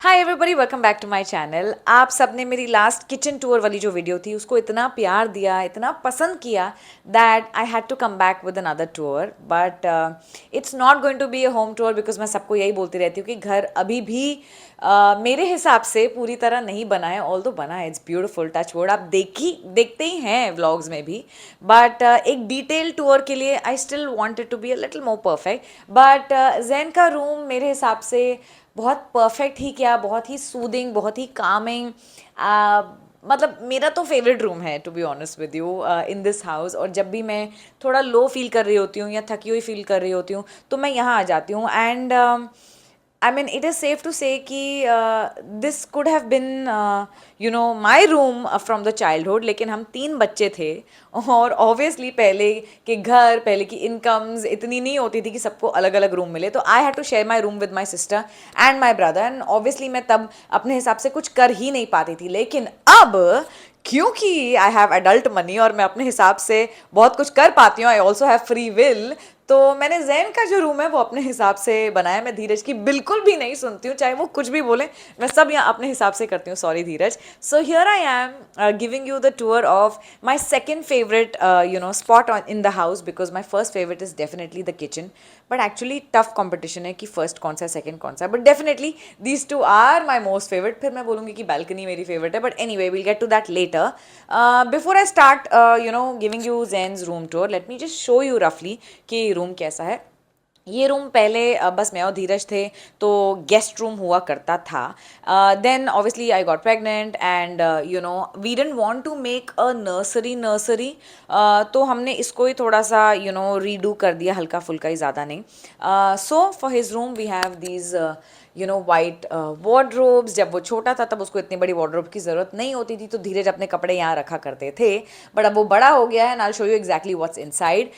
Hi everybody, welcome back to my channel. आप सबने मेरी लास्ट किचन टूर वाली जो वीडियो थी उसको इतना प्यार दिया, इतना पसंद किया that I had to come back with another tour. But it's not going to be a home tour because मैं सबको यही बोलती रहती हूँ कि घर अभी भी मेरे हिसाब से पूरी तरह नहीं बना है। ऑल तो बना है, इट्स ब्यूटिफुल, टच वर्ड, आप देखते ही हैं व्लॉग्स में भी। बट एक डिटेल टूर के लिए I still wanted to be a little more perfect. But Zain का रूम मेरे हिसाब से बहुत परफेक्ट ही क्या, बहुत ही सूदिंग, बहुत ही कामिंग। मतलब मेरा तो फेवरेट रूम है to be honest with you in this house. और जब भी मैं थोड़ा लो फील कर रही होती हूँ या थकी हुई फील कर रही होती हूँ तो मैं यहाँ आ जाती हूँ। And I mean, it is safe to say कि this could have been my room from the childhood। लेकिन हम 3 बच्चे थे और obviously पहले के घर, पहले की इनकम्स इतनी नहीं होती थी कि सबको अलग अलग रूम मिले। तो I had to share my room with my sister and my brother. And obviously मैं तब अपने हिसाब से कुछ कर ही नहीं पाती थी। लेकिन अब क्योंकि आई हैव एडल्ट मनी और मैं अपने हिसाब से बहुत कुछ कर पाती हूँ, I also have free will, तो मैंने जैन का जो रूम है वो अपने हिसाब से बनाया। मैं धीरज की बिल्कुल भी नहीं सुनती हूँ, चाहे वो कुछ भी बोले, मैं सब यहाँ अपने हिसाब से करती हूँ। Sorry Dheeraj. So here I am giving you the tour of my second favourite spot in the house because my first favourite is definitely the kitchen. But actually tough competition है कि फर्स्ट कौन सा है second कौन सा है, but definitely these two are my most favourite. फिर मैं बोलूँगी कि बालकनी मेरी फेवरेट है, but any way will get to that later. Before I start giving you Zain's room tour, let me just show you रफली कि रूम कैसा है। ये रूम पहले बस मैं और धीरज थे तो गेस्ट रूम हुआ करता था। Then obviously I got pregnant and we didn't want to make a nursery. तो हमने इसको ही थोड़ा सा रीडू कर दिया, हल्का फुल्का ही, ज़्यादा नहीं। So for his room we have these white wardrobes. जब वो छोटा था तब उसको इतनी बड़ी वार्डरोब की ज़रूरत नहीं होती थी तो धीरज अपने कपड़े यहाँ रखा करते थे। बट अब वो बड़ा हो गया है and I will show you exactly what's inside.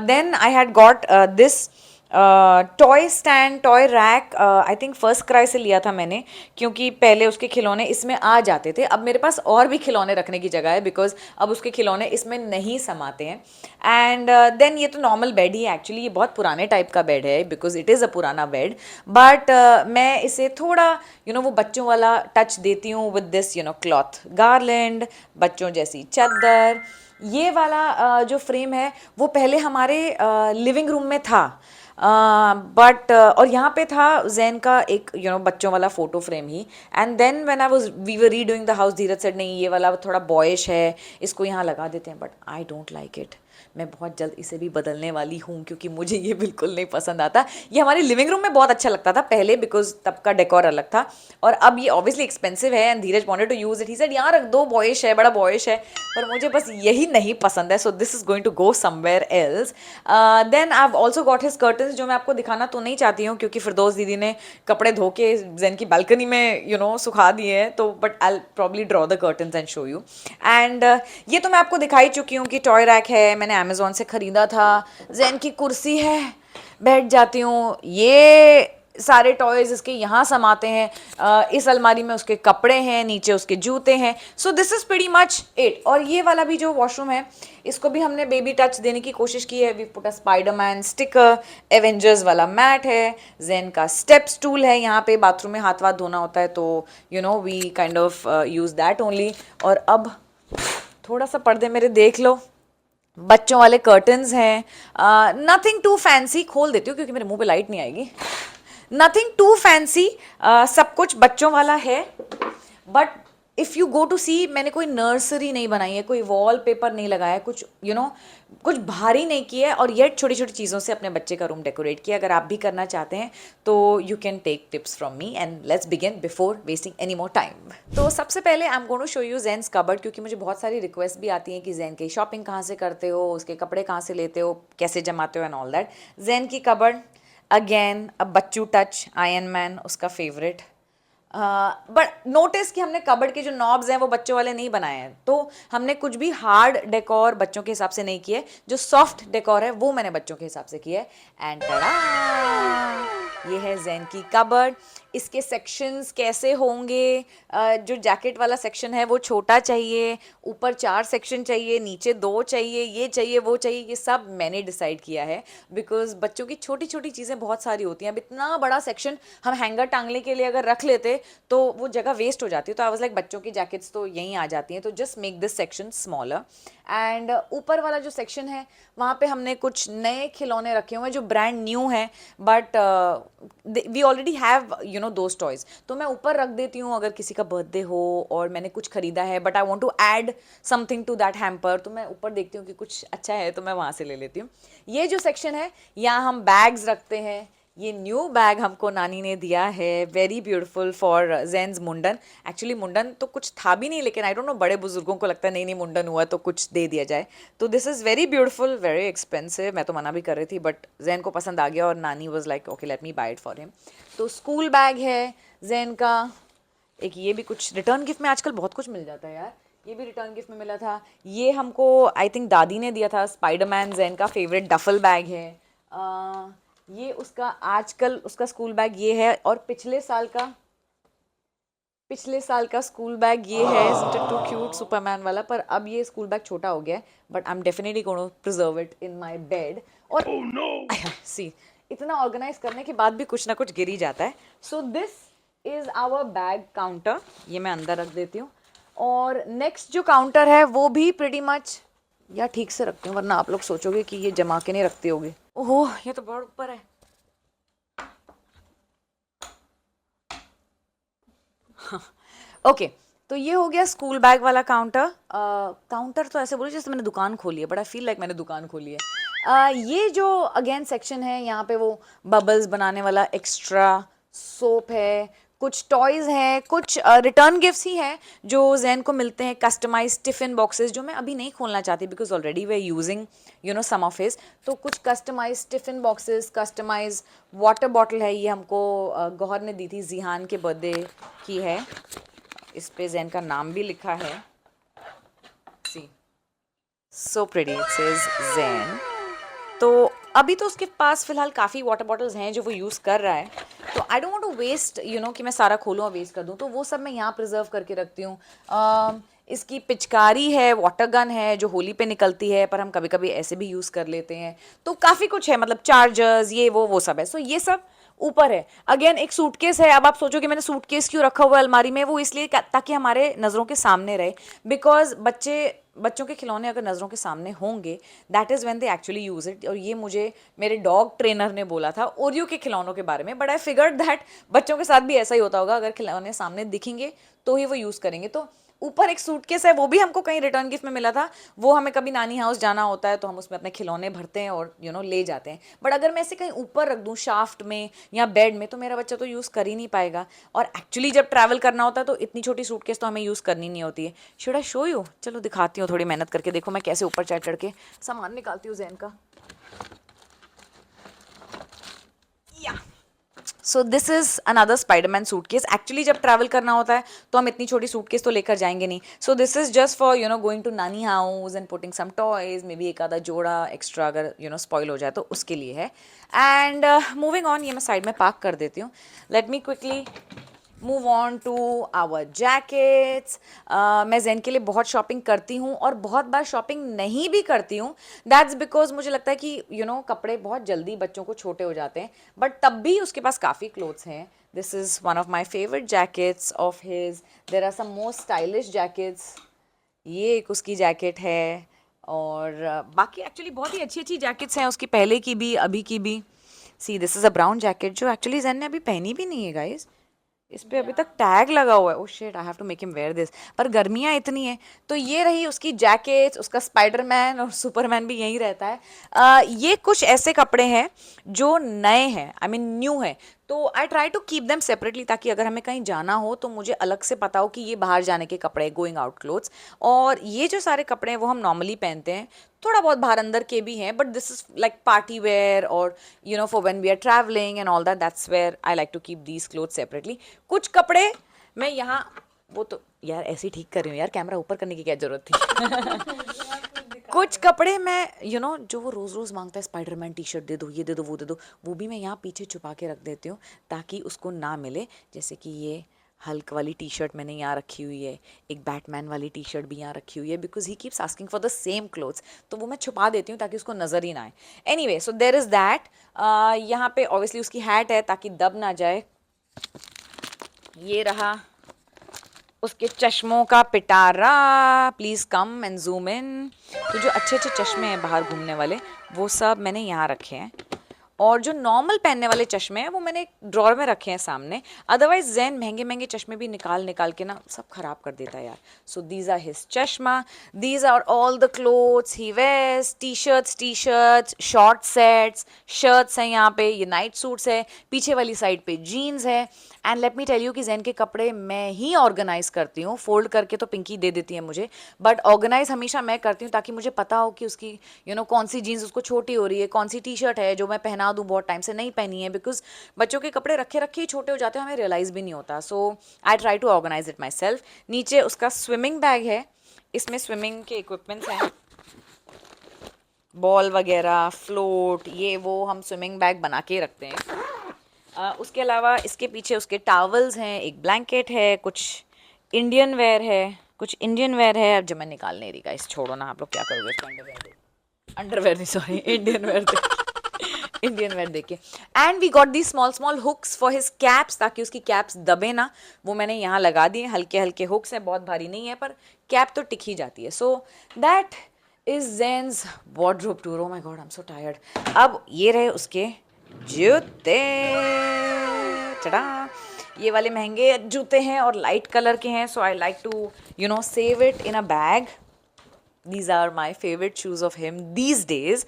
Then I had got this toy stand, toy rack. I think First Cry से लिया था मैंने, क्योंकि पहले उसके खिलौने इसमें आ जाते थे। अब मेरे पास और भी खिलौने रखने की जगह है बिकॉज अब उसके खिलौने इसमें नहीं समाते हैं। एंड देन ये तो नॉर्मल बेड ही है, एक्चुअली ये बहुत पुराने टाइप का बेड है बिकॉज इट इज़ अ पुराना बेड। बट मैं इसे थोड़ा वो बच्चों वाला टच देती हूँ विद दिस क्लॉथ गार्लैंड, बच्चों जैसी चादर। ये वाला जो फ्रेम है वो पहले हमारे लिविंग रूम में था। बट और यहाँ पे था जैन का एक बच्चों वाला फोटो फ्रेम ही। And then when I was we were redoing the house, Dheeraj said नहीं ये वाला थोड़ा बॉयिश है, इसको यहाँ लगा देते हैं। But I don't like it. मैं बहुत जल्द इसे भी बदलने वाली हूँ क्योंकि मुझे ये बिल्कुल नहीं पसंद आता। ये हमारे लिविंग रूम में बहुत अच्छा लगता था पहले बिकॉज तब का डेकोर अलग था, और अब ये ऑब्वियसली एक्सपेंसिव है and Dheeraj wanted to use it. He said यहाँ रख दो, बॉयिश है, बड़ा बॉयिश है, पर मुझे बस यही नहीं पसंद है। So this is going to go somewhere else. Then I have also got his curtains, जो मैं आपको दिखाना तो नहीं चाहती हूँ क्योंकि फिरदौस दीदी ने कपड़े धो के जैन की बालकनी में सुखा दिए हैं। तो but I probably draw the curtains and show you. And ये तो मैं आपको दिखाई चुकी हूँ कि टॉय रैक है, मैंने अमेजोन से खरीदा था। जैन की कुर्सी है, बैठ जाती हूँ। ये सारे टॉयज इसके यहाँ समाते हैं। इस अलमारी में उसके कपड़े हैं, नीचे उसके जूते हैं। सो this is pretty much it. और ये वाला भी जो वॉशरूम है इसको भी हमने बेबी टच देने की कोशिश की है। We put a Spiderman sticker, Avengers वाला मैट है, जैन का स्टेप स्टूल है। यहाँ पे बाथरूम में हाथ वाथ धोना होता है तो we kind of use that only. और अब थोड़ा सा पर्दे मेरे देख लो, बच्चों वाले कर्टन्स हैं। नथिंग टू फैंसी, खोल देती हूँ क्योंकि मेरे मुंह पे लाइट नहीं आएगी। नथिंग टू फैंसी, सब कुछ बच्चों वाला है। But if you go to see, मैंने कोई नर्सरी नहीं बनाई है, कोई वॉल पेपर नहीं लगाया है, कुछ कुछ भारी नहीं किया है, और ये छोटी छोटी चीज़ों से अपने बच्चे का रूम डेकोरेट किया। अगर आप भी करना चाहते हैं तो you can take tips from me and let's begin before wasting any more time. तो सबसे पहले I am going to show you Zain's cupboard, क्योंकि मुझे बहुत सारी रिक्वेस्ट भी आती हैं कि जैन की शॉपिंग कहाँ से करते हो, उसके कपड़े कहाँ से लेते हो, कैसे जमाते हो एंड ऑल दैट। जैन की कबर्ड अगेन अ बच्चू टच, आयरन मैन उसका फेवरेट। बट नोटिस कि हमने कबर्ड के जो नॉब्स हैं वो बच्चों वाले नहीं बनाए हैं। तो हमने कुछ भी हार्ड डेकोर बच्चों के हिसाब से नहीं किए, जो सॉफ्ट डेकोर है वो मैंने बच्चों के हिसाब से किया है। एंड ये है जैन की कबर्ड। इसके सेक्शंस कैसे होंगे, जो जैकेट वाला सेक्शन है वो छोटा चाहिए, ऊपर 4 सेक्शन चाहिए, नीचे 2 चाहिए, ये चाहिए वो चाहिए, ये सब मैंने डिसाइड किया है। बिकॉज बच्चों की छोटी छोटी चीज़ें बहुत सारी होती हैं। अब इतना बड़ा सेक्शन हम हैंगर टांगने के लिए अगर रख लेते तो वो जगह वेस्ट हो जाती है। तो आई वाज लाइक बच्चों की जैकेट्स तो यहीं आ जाती हैं, तो just make this section smaller. And ऊपर वाला जो सेक्शन है वहाँ पे हमने कुछ नए खिलौने रखे हुए हैं जो ब्रांड न्यू हैं, but we already have those toys. तो मैं ऊपर रख देती हूँ अगर किसी का बर्थडे हो और मैंने कुछ खरीदा है but I want to add something to that hamper, तो मैं ऊपर देखती हूँ कि कुछ अच्छा है तो मैं वहाँ से ले लेती हूँ। ये जो सेक्शन है यहाँ हम बैग्स रखते हैं। ये न्यू बैग हमको नानी ने दिया है, वेरी ब्यूटीफुल फॉर जैन्स मुंडन। एक्चुअली मुंडन तो कुछ था भी नहीं, लेकिन आई डोंट नो बड़े बुजुर्गों को लगता है नहीं नहीं मुंडन हुआ तो कुछ दे दिया जाए। तो this is very beautiful, very expensive. मैं तो मना भी कर रही थी बट जैन को पसंद आ गया और नानी was like okay let me buy it for him. तो स्कूल बैग है जैन का। एक ये भी कुछ रिटर्न गिफ्ट में आजकल बहुत कुछ मिल जाता है यार, ये भी रिटर्न गिफ्ट में मिला था। ये हमको आई थिंक दादी ने दिया था, स्पाइडरमैन जैन का फेवरेट डफल बैग है। ये उसका आजकल उसका स्कूल बैग ये है, और पिछले साल का स्कूल बैग ये है, टू क्यूट सुपरमैन वाला। पर अब ये स्कूल बैग छोटा हो गया है, but I am definitely going to preserve it in my bed. और सी इतना ऑर्गेनाइज करने के बाद भी कुछ ना कुछ गिर ही जाता है। So this is our bag counter, ये मैं अंदर रख देती हूँ। और नेक्स्ट जो काउंटर है वो भी प्रीटी मच, या ठीक से रखती हूँ वरना आप लोग सोचोगे कि ये जमा के नहीं रखती होगी। ओहो ये तो बहुत ऊपर है। ओके तो ये हो गया स्कूल बैग वाला काउंटर। काउंटर तो ऐसे बोलो जैसे मैंने दुकान खोली है, बट आई फील लाइक मैंने दुकान खोली है। ये जो अगेन सेक्शन है यहाँ पे वो बबल्स बनाने वाला एक्स्ट्रा सोप है, कुछ टॉयज हैं, कुछ रिटर्न गिफ्ट्स ही हैं जो जैन को मिलते हैं, कस्टमाइज टिफ़िन बॉक्सेस जो मैं अभी नहीं खोलना चाहती because already we using some of his. तो कुछ customise tiffin boxes, customise water bottle है, ये हमको गौहर ने दी थी, जिहान के बर्थडे की है। इस पे जैन का नाम भी लिखा है, see so pretty, it says Zain. तो अभी तो उसके पास फिलहाल काफ़ी वाटर बॉटल्स हैं जो वो यूज़ कर रहा है, तो I don't want to waste कि मैं सारा खोलूँ और वेस्ट कर दूँ, तो वो सब मैं यहाँ प्रिजर्व करके रखती हूँ। इसकी पिचकारी है, वाटर गन है जो होली पे निकलती है, पर हम कभी कभी ऐसे भी यूज़ कर लेते हैं। तो काफ़ी कुछ है, मतलब चार्जर्स ये वो सब है। सो ये सब ऊपर है। अगेन एक सूटकेस है। अब आप सोचोगे मैंने सूटकेस क्यों रखा हुआ है अलमारी में, वो इसलिए ताकि हमारे नज़रों के सामने रहे। बिकॉज बच्चों के खिलौने अगर नज़रों के सामने होंगे that is when they actually use it. और ये मुझे मेरे डॉग ट्रेनर ने बोला था ओरियो के खिलौनों के बारे में, बट आई फिगर्ड दैट बच्चों के साथ भी ऐसा ही होता होगा, अगर खिलौने सामने दिखेंगे तो ही वो यूज़ करेंगे। तो ऊपर एक सूटकेस है, वो भी हमको कहीं रिटर्न गिफ्ट में मिला था। वो हमें कभी नानी हाउस जाना होता है तो हम उसमें अपने खिलौने भरते हैं और ले जाते हैं। बट अगर मैं इसे कहीं ऊपर रख दूँ शाफ्ट में या बेड में तो मेरा बच्चा तो यूज़ कर ही नहीं पाएगा। और एक्चुअली जब ट्रैवल करना होता है तो इतनी छोटी सूटकेस तो हमें यूज़ करनी नहीं होती है। Should I show you? चलो दिखाती हूँ थोड़ी मेहनत करके। देखो मैं कैसे ऊपर चढ़ के सामान निकालती हूँ जैन का। सो this is another Spiderman suitcase. Actually जब ट्रैवल करना होता है तो हम इतनी छोटी सूटकेस तो लेकर जाएंगे नहीं। So this is just for going to nani house and putting some toys, maybe एक आधा जोड़ा एक्स्ट्रा अगर स्पॉइल हो जाए तो उसके लिए है। एंड मूविंग ऑन, ये मैं साइड में पार्क कर देती हूँ। Let me quickly move on to our jackets. मैं जैन के लिए बहुत शॉपिंग करती हूँ और बहुत बार शॉपिंग नहीं भी करती हूँ। दैट्स बिकॉज मुझे लगता है कि कपड़े बहुत जल्दी बच्चों को छोटे हो जाते हैं, बट तब भी उसके पास काफ़ी क्लोथ्स हैं। This is one of my favourite jackets of his. There are some most stylish jackets. ये एक उसकी जैकेट है, और बाकी एक्चुअली बहुत ही अच्छी अच्छी जैकेट्स हैं उसकी, पहले की भी अभी की भी। See this is a brown jacket जो एक्चुअली जैन ने अभी पहनी भी नहीं है गाइज। इस पे अभी तक टैग लगा हुआ है। Oh shit, I have to make him wear this. पर गर्मियाँ इतनी हैं। तो ये रही उसकी जैकेट्स। उसका स्पाइडरमैन और सुपरमैन भी यहीं रहता है। ये कुछ ऐसे कपड़े हैं जो नए हैं, आई मीन न्यू है। तो I try to keep them separately, ताकि अगर हमें कहीं जाना हो तो मुझे अलग से पता हो कि ये बाहर जाने के कपड़े, गोइंग आउट क्लोथ्स। और ये जो सारे कपड़े हैं वो हम नॉर्मली पहनते हैं, थोड़ा बहुत बाहर अंदर के भी हैं, but this is like party wear और for when we are travelling and all that, that's where I like to keep these clothes separately. कुछ कपड़े मैं यहाँ, वो तो यार ऐसे ही ठीक कर रही हूँ यार, कैमरा ऊपर करने की क्या जरूरत थी। कुछ कपड़े मैं जो वो रोज़ रोज़ मांगता है, स्पाइडरमैन टी शर्ट दे दो, ये दे दो, वो दे दो, वो भी मैं यहाँ पीछे छुपा के रख देती हूँ ताकि उसको ना मिले। जैसे कि ये हल्क वाली टी शर्ट मैंने यहाँ रखी हुई है, एक बैटमैन वाली टी शर्ट भी यहाँ रखी हुई है, because he keeps asking for the same clothes, तो वो मैं छुपा देती हूँ ताकि उसको नज़र ही ना आए। Anyway, so there is that. यहाँ पे ऑब्वियसली उसकी हैट है ताकि दब ना जाए। ये रहा उसके चश्मों का पिटारा, please come and zoom in. तो जो अच्छे अच्छे चश्मे हैं बाहर घूमने वाले, वो सब मैंने यहाँ रखे हैं, और जो नॉर्मल पहनने वाले चश्मे हैं वो मैंने एक ड्रॉर में रखे हैं सामने। अदरवाइज जैन महंगे महंगे चश्मे भी निकाल निकाल के ना सब खराब कर देता है यार। सो दीज आर हिज चश्मा, these are all the clothes he wears, T shirts, short sets, shirts हैं यहाँ पे, ये नाइट सूट्स है, पीछे वाली साइड पे जीन्स है। And let me tell you कि जैन के कपड़े मैं ही ऑर्गेनाइज करती हूँ, फोल्ड करके तो पिंकी दे देती है मुझे, बट ऑर्गेनाइज हमेशा मैं करती हूँ ताकि मुझे पता हो कि उसकी कौन सी जीन्स उसको छोटी हो रही है, कौन सी टी शर्ट है जो मैं पहना दूँ, बहुत टाइम से नहीं पहनी है, बिकॉज बच्चों के कपड़े रखे रखे ही छोटे हो जाते हैं, हमें रियलाइज़ भी नहीं होता। So I try to organise it myself. नीचे उसका स्विमिंग बैग है, इसमें स्विमिंग के इक्विपमेंट्स हैं, बॉल वगैरह, फ्लोट, ये वो हम स्विमिंग बैग बना के रखते हैं। उसके अलावा इसके पीछे उसके टावल्स हैं, एक ब्लैंकेट है, कुछ इंडियन वेयर है। अब जब मैं निकाल नहीं रही गाइस, छोड़ो ना, आप लोग क्या करोगे इसको, अंडरवेयर नहीं, sorry, Indian wear Indian wear देखिए। And we got the small small hooks for his caps, ताकि उसकी कैप्स दबे ना, वो मैंने यहाँ लगा दिए, हल्के हल्के हुक्स हैं, बहुत भारी नहीं है, पर कैप तो टिक ही जाती है। So that is Zain's wardrobe tour. Oh my God, I am so tired. अब ये रहे उसके जूते, चढ़ा, ये वाले महंगे जूते हैं और लाइट कलर के हैं, so I like to save it in a bag. These are my favourite shoes of him these days.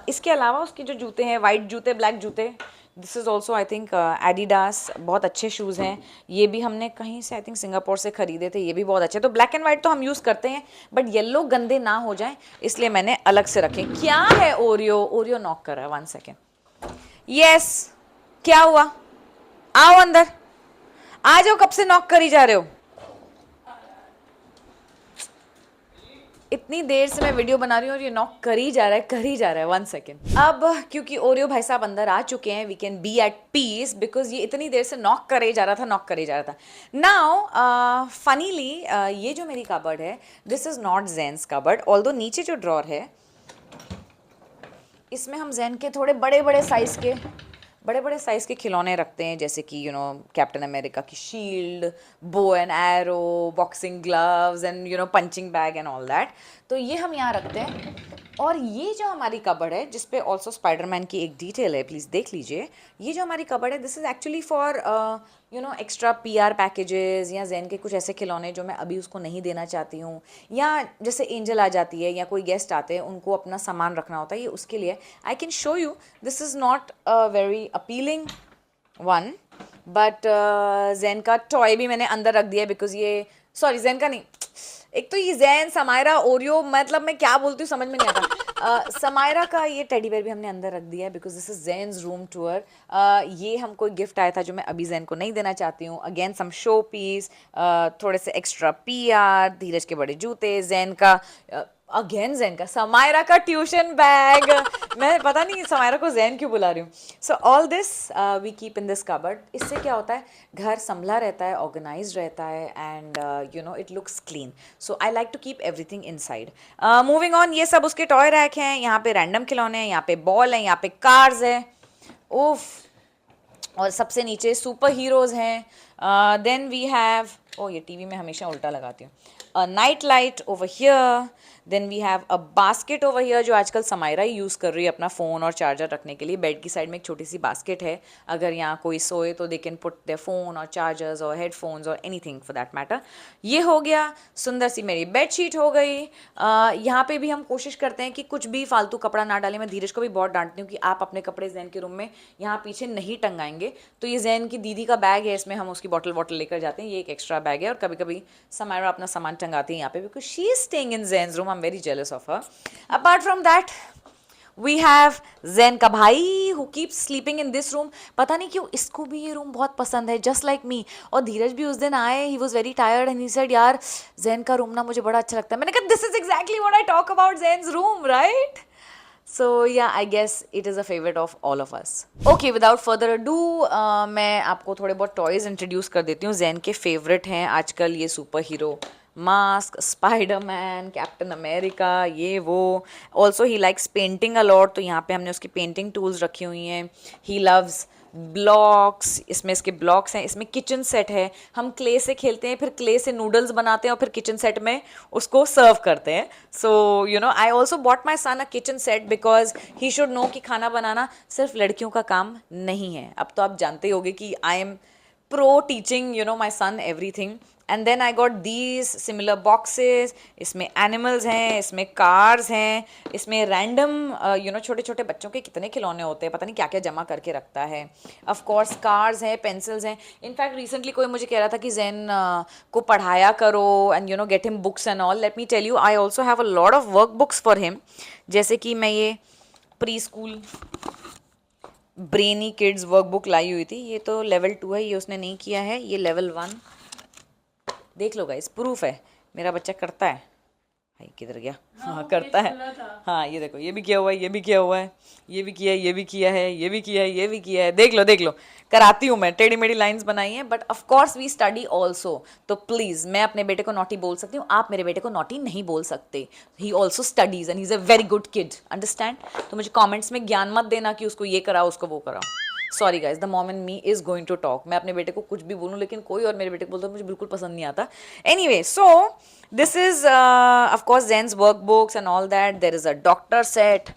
इसके अलावा उसके जो जूते हैं, वाइट जूते, ब्लैक जूते, this is also I think Adidas, बहुत अच्छे शूज़ हैं। ये भी हमने कहीं से आई थिंक सिंगापुर से ख़रीदे थे, ये भी बहुत अच्छे। तो ब्लैक एंड वाइट तो हम यूज़ करते हैं, बट येलो गंदे ना हो जाएं इसलिए मैंने अलग से रखे। क्या है ओरियो नॉक कर रहा है, 1 सेकेंड। यस, क्या हुआ, आओ अंदर आ जाओ, कब से नॉक करी जा रहे हो? इतनी देर से मैं वीडियो बना रही हूँ और ये नॉक कर ही जा रहा है 1 सेकेंड। अब क्योंकि ओरियो भाई साहब अंदर आ चुके हैं, we can be at peace, because ये इतनी देर से नॉक करे जा रहा था। नाउ फनीली ये जो मेरी कबर्ड है, this is not Zain's cupboard, although नीचे जो ड्रॉर है इसमें हम ज़ेन के थोड़े बड़े बड़े साइज़ के खिलौने रखते हैं, जैसे कि कैप्टन अमेरिका की shield, bow and arrow, boxing gloves and punching bag and all that. तो ये हम यहाँ रखते हैं। और ये जो हमारी कबर्ड है, जिस पे ऑल्सो स्पाइडरमैन की एक डिटेल है, प्लीज़ देख लीजिए। ये जो हमारी कबर्ड है, this is actually for extra PR packages, या ज़ेन के कुछ ऐसे खिलौने जो मैं अभी उसको नहीं देना चाहती हूँ, या जैसे एंजल आ जाती है या कोई गेस्ट आते हैं, उनको अपना सामान रखना होता है, ये उसके लिए। I can show you, this is not a very appealing one, but Zain का टॉय भी मैंने अंदर रख दिया है, बिकॉज ये, सॉरी ज़ेन का नहीं, एक तो ये ज़ेन, समायरा, ओरियो, मतलब मैं क्या बोलती हूँ समझ में नहीं आता। समायरा का ये टेडी बेयर भी हमने अंदर रख दिया है, because this is Zain's room tour. ये हमको गिफ्ट आया था जो मैं अभी ज़ेन को नहीं देना चाहती हूँ। अगेन सम शो पीस, थोड़े से एक्स्ट्रा PR, धीरज के बड़े जूते, ज़ेन का अगेन ज़ेन का, समायरा का ट्यूशन बैग, मैं पता नहीं समायरा को ज़ेन क्यों बुला रही हूँ। So all this we keep in this cupboard. इससे क्या होता है, घर संभला रहता है, ऑर्गेनाइज रहता है, and it looks clean. So I like to keep everything inside. Moving on, ये सब उसके टॉय रैक हैं, यहाँ पे रैंडम खिलौने हैं, यहाँ पे बॉल है, यहाँ पे कार्स है, उफ, और सबसे नीचे सुपर हीरोज़ हैं। देन वी हैव, ओ ये टीवी में हमेशा उल्टा लगाती हूँ, night light over here, then we have a basket over here, जो आजकल समायरा ही यूज़ कर रही है अपना फ़ोन और चार्जर रखने के लिए। बेड की साइड में एक छोटी सी बास्केट है, अगर यहाँ कोई सोए तो they can put their phone और चार्जर्स और हेडफोन्स और एनीथिंग फॉर दैट मैटर। ये हो गया, सुंदर सी मेरी बेडशीट हो गई। यहाँ पे भी हम कोशिश करते हैं कि कुछ भी फालतू कपड़ा ना डालें। मैं धीरज को भी बहुत डांटती हूँ कि आप अपने कपड़े ज़ैन के रूम में यहाँ पीछे नहीं टंगाएंगे। तो ये ज़ैन की दीदी का बैग है, इसमें हम उसकी बॉटल लेकर जाते हैं, ये एक एक्स्ट्रा बैग है। और कभी कभी समायरा अपना सामान टंगाती है यहाँ पे, because she is staying in Zain's room. I am very jealous of her. Apart from that, we have Zain का भाई who keeps sleeping in this room. पता नहीं क्यों इसको भी ये रूम बहुत पसंद है, जस्ट लाइक मी. और धीरज भी उस दिन आए, he was very tired and he said यार जैन का रूम ना मुझे बड़ा अच्छा लगता है. मैंने कहा this is exactly what I talk about Jains room, right? So yeah, I guess it is a favorite of all of us. Okay, without further ado, मैं आपको थोड़े बहुत टॉयज इंट्रोड्यूस कर देती हूँ. जैन के फेवरेट हैं आजकल ये super hero, mask, Spiderman, captain America, ये वो. Also he likes painting a lot, तो यहाँ पे हमने उसकी पेंटिंग टूल्स रखी हुई हैं. ही लव्स ब्लॉक्स, इसमें इसके ब्लॉक्स हैं. इसमें किचन सेट है, हम क्ले से खेलते हैं, फिर क्ले से नूडल्स बनाते हैं और फिर किचन सेट में उसको सर्व करते हैं. So you know I also bought my son a kitchen set because he should know कि खाना बनाना सिर्फ लड़कियों का काम नहीं है. अब तो आप जानते ही होंगे कि I am pro teaching my son everything. And then I got these similar boxes. इसमें animals हैं, इसमें cars हैं, इसमें random छोटे छोटे बच्चों के कितने खिलौने होते हैं, पता नहीं क्या क्या जमा करके रखता है. Of course cars हैं, pencils हैं. In fact recently कोई मुझे कह रहा था कि जैन को पढ़ाया करो and get him books and all. Let me tell you, I also have a lot of workbooks for him. जैसे कि मैं ये preschool brainy kids workbook लाई हुई थी. ये तो लेवल 2 है, ये उसने नहीं किया है. ये लेवल 1 देख लो गाइस, प्रूफ है मेरा बच्चा करता है. भाई किधर गया? हाँ करता है. हाँ ये देखो, ये भी किया हुआ है, ये भी किया हुआ है, ये भी किया है, ये भी किया है, ये भी किया है, ये भी किया है. देख लो देख लो, कराती हूँ मैं. टेढ़ी मेढ़ी लाइंस बनाई हैं, but of course we study also. तो प्लीज़, मैं अपने बेटे को नॉटी बोल सकती हूँ, आप मेरे बेटे को नॉटी नहीं बोल सकते. He also studies and he is a very good kid, understand? तो मुझे कॉमेंट्स में ज्ञान मत देना कि उसको ये कराओ उसको वो कराओ. Sorry guys, the mom in me is going to talk. मैं अपने बेटे को कुछ भी बोलूँ, लेकिन कोई और मेरे बेटे को बोलता है मुझे बिल्कुल पसंद नहीं आता. Anyway, so this is of course Zain's workbooks and all that. There is a doctor set,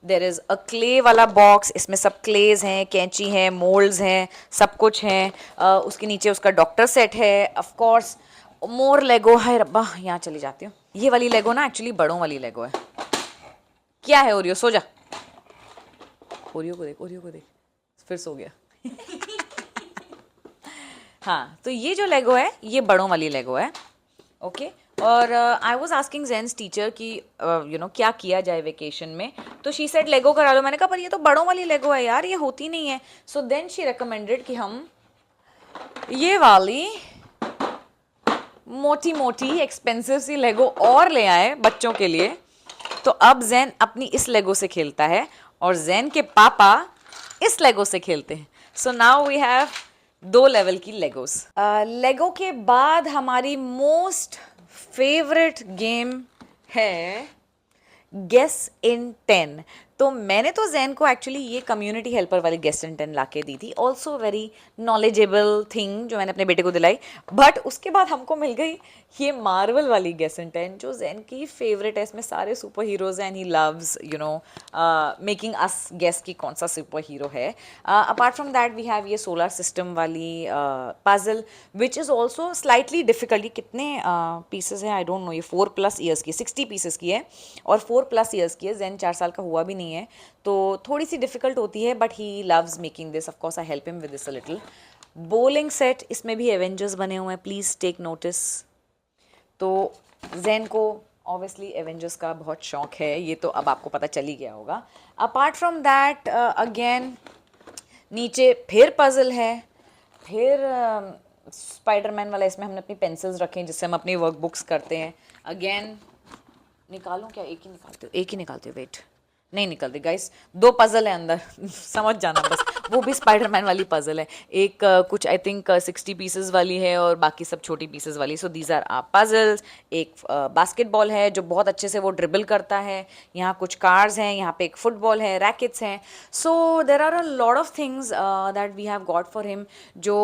there is a clay वाला बॉक्स. इसमें सब क्लेज हैं, कैंची हैं, मोल्ड्स हैं, सब कुछ हैं. उसके नीचे उसका डॉक्टर सेट है. ऑफ कोर्स मोर लेगो है. रब्बा यहाँ चली जाती हूँ. ये वाली लेगो ना एक्चुअली बड़ों वाली लेगो है. क्या है ओरियो? सो जा. ओरियो को देख, ओरियो को देख, फिर सो गया. हाँ, तो ये जो लेगो है ये बड़ों वाली लेगो है. ओके. और आई वॉज आस्किंग ज़ैन्स टीचर कि क्या किया जाए वेकेशन में. तो शी सेड लेगो करा लो. मैंने कहा पर ये तो बड़ों वाली लेगो है यार, ये होती नहीं है. सो देन शी रिकमेंडेड कि हम ये वाली मोटी मोटी एक्सपेंसिव सी लेगो और ले आए बच्चों के लिए. तो अब जैन अपनी इस लेगो से खेलता है और जैन के पापा इस लेगो से खेलते हैं. So now we have 2 level की लेगोस. लेगो के बाद हमारी मोस्ट फेवरेट गेम है गेस इन 10. तो मैंने तो जैन को एक्चुअली ये कम्युनिटी हेल्पर वाली गेस इन 10 ला के दी थी. ऑल्सो वेरी नॉलेजेबल थिंग जो मैंने अपने बेटे को दिलाई. बट उसके बाद हमको मिल गई ये मार्वल वाली गेस इन 10 जो जैन की फेवरेट है. इसमें सारे सुपर हीरोज हैं and he loves making us guess की कौन सा सुपर हीरो है. Apart from that we have ये सोलर सिस्टम वाली puzzle which is also slightly difficult. ये कितने पीसेज हैं आई डोंट नो. ये 4+ ईयर्स की, 60 पीसेस की है और 4+ ईयर्स की है. जैन 4 साल का हुआ भी नहीं है, तो थोड़ी सी डिफिकल्ट होती है, but he loves making this. Of course I help him with this a little. Bowling set, इसमें भी एवेंजर्स बने हुए हैं, प्लीज़ टेक नोटिस. तो जैन को ऑब्वियसली एवेंजर्स का बहुत शौक है, ये तो अब आपको पता चल ही गया होगा. अपार्ट फ्रॉम दैट अगेन नीचे फिर पजल है, फिर स्पाइडरमैन वाला. इसमें हमने अपनी पेंसिल्स रखे हैं जिससे हम अपनी वर्कबुक्स करते हैं. अगेन निकालूं क्या? एक ही निकालते हो, एक ही निकालते हो. वेट, नहीं निकलती गाइस, 2 पजल है अंदर. समझ जाना बस. वो भी स्पाइडरमैन वाली पजल है. एक कुछ आई थिंक 60 पीसेस वाली है और बाकी सब छोटी पीसेस वाली. So these are puzzles. एक बास्केटबॉल है जो बहुत अच्छे से वो ड्रिबल करता है. यहाँ कुछ कार्स हैं, यहाँ पे एक फुटबॉल है, रैकेट्स हैं. So there are a lot of things that we have got for him जो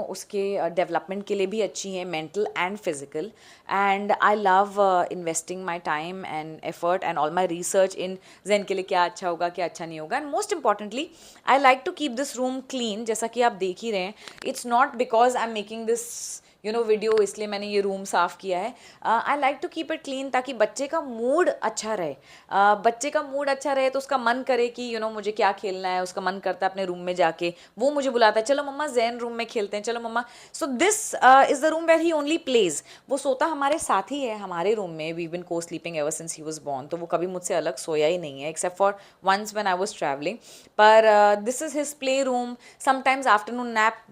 उसके डेवलपमेंट के लिए भी अच्छी हैं, mental and physical. And I love investing my time and effort and all my research in Zain के लिए क्या अच्छा होगा, क्या अच्छा नहीं होगा. And most importantly I like to keep this room clean. जैसा कि आप देख ही रहे हैं, it's not because I am making this video, इसलिए मैंने ये रूम साफ़ किया है. I like to keep it clean ताकि बच्चे का मूड अच्छा रहे. बच्चे का मूड अच्छा रहे तो उसका मन करे कि मुझे क्या खेलना है, उसका मन करता है अपने रूम में जाके, वो मुझे बुलाता है चलो मम्मा जैन रूम में खेलते हैं, चलो मम्मा. So this is the room where he only plays. वो सोता हमारे साथ ही है हमारे रूम में. We been co sleeping ever since he was born. तो वो कभी मुझसे अलग सोया ही नहीं है except for once when I was travelling. पर this is his play room. Sometimes afternoon nap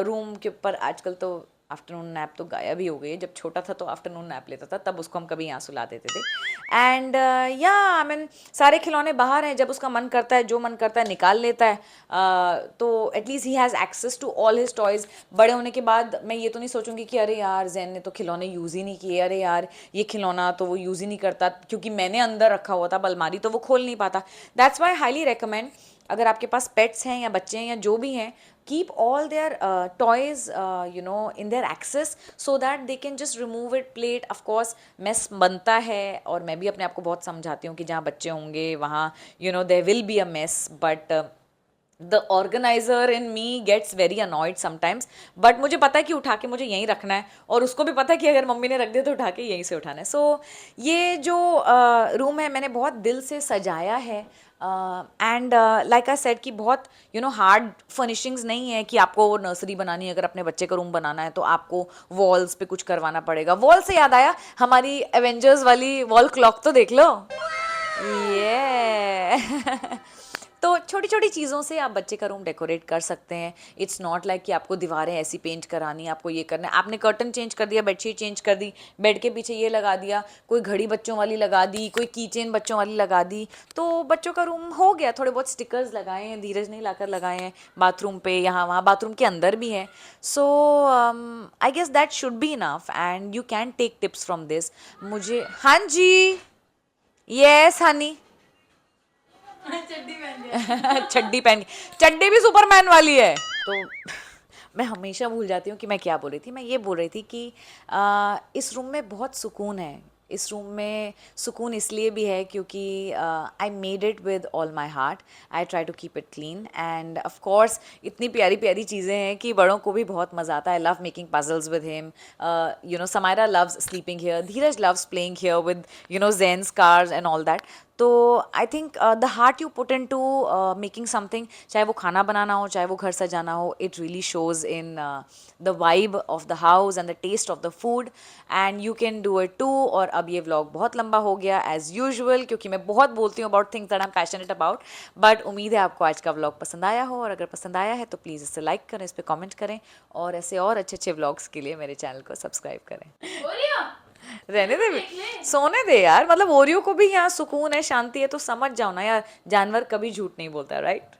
room के ऊपर, आजकल तो आफ्टरनून नैप तो गायब ही हो गई है. जब छोटा था तो आफ्टरनून नैप लेता था, तब उसको हम कभी यहाँ सुला देते थे. एंड या आई मीन सारे खिलौने बाहर हैं. जब उसका मन करता है, जो मन करता है निकाल लेता है. तो at least he has access to all his toys. बड़े होने के बाद मैं ये तो नहीं सोचूंगी कि अरे यार जैन ने तो खिलौने यूज़ ही नहीं किए, अरे यार ये खिलौना तो वो यूज़ ही नहीं करता क्योंकि मैंने अंदर रखा हुआ था अलमारी, तो वो खोल नहीं पाता. दैट्स वाई हाईली रिकमेंड, अगर आपके पास पेट्स हैं या बच्चे हैं या जो भी हैं, keep all their toys in their access so that they can just remove it, play it. Of course mess बनता है और मैं भी अपने आप को बहुत समझाती हूँ कि जहाँ बच्चे होंगे वहाँ there will be a mess, but the organizer in me gets very annoyed sometimes. but मुझे पता है कि उठा के मुझे यहीं रखना है और उसको भी पता है कि अगर मम्मी ने रख दिया तो उठा के यहीं से उठाना है. सो ये जो रूम है मैंने बहुत दिल से सजाया है. एंड लाइक आई सेड कि बहुत हार्ड फर्निशिंग्स नहीं है कि आपको नर्सरी बनानी है. अगर अपने बच्चे का रूम बनाना है तो आपको वॉल्स पे कुछ करवाना पड़ेगा. वॉल से याद आया, हमारी एवेंजर्स वाली वॉल क्लॉक तो देख लो. ये तो छोटी छोटी चीज़ों से आप बच्चे का रूम डेकोरेट कर सकते हैं. इट्स नॉट लाइक कि आपको दीवारें ऐसी पेंट करानी, आपको ये करना है. आपने कर्टन चेंज कर दिया, बेडशीट चेंज कर दी, बेड के पीछे ये लगा दिया, कोई घड़ी बच्चों वाली लगा दी, कोई की चेन बच्चों वाली लगा दी, तो बच्चों का रूम हो गया. थोड़े बहुत स्टिकर्स लगाए हैं, धीरज नहीं लाकर लगाए हैं बाथरूम पे, यहाँ वहाँ, बाथरूम के अंदर भी हैं. So I guess that should be enough and you can take tips from this. मुझे हाँ जी, यस हनी. चड्डी पहन के, चड्डी भी सुपरमैन वाली है. तो मैं हमेशा भूल जाती हूँ कि मैं क्या बोल रही थी. मैं ये बोल रही थी कि इस रूम में बहुत सुकून है. इस रूम में सुकून इसलिए भी है क्योंकि I made it with all my heart. I try to keep it clean and of course इतनी प्यारी प्यारी चीज़ें हैं कि बड़ों को भी बहुत मज़ा आता है. I love making puzzles with him. Samaira loves sleeping here, Dheeraj loves playing here with Zain's cars and all that. तो I think the heart you put into making something, चाहे वो खाना बनाना हो, चाहे वो घर सजाना हो, it really shows in the vibe of the house and the taste of the food. And you can do it too. और अब ये व्लॉग बहुत लंबा हो गया एज यूजुअल क्योंकि मैं बहुत बोलती हूँ about things that I am passionate about. But उम्मीद है आपको आज का व्लॉग पसंद आया हो, और अगर पसंद आया है तो प्लीज़ इसे लाइक करें, इस पर कॉमेंट करें, और ऐसे और अच्छे अच्छे व्लॉग्स के लिए मेरे चैनल को सब्सक्राइब करें. रहने दे, सोने दे यार. मतलब ओरियो को भी यहाँ सुकून है, शांति है, तो समझ जाओ ना यार, जानवर कभी झूठ नहीं बोलता, राइट.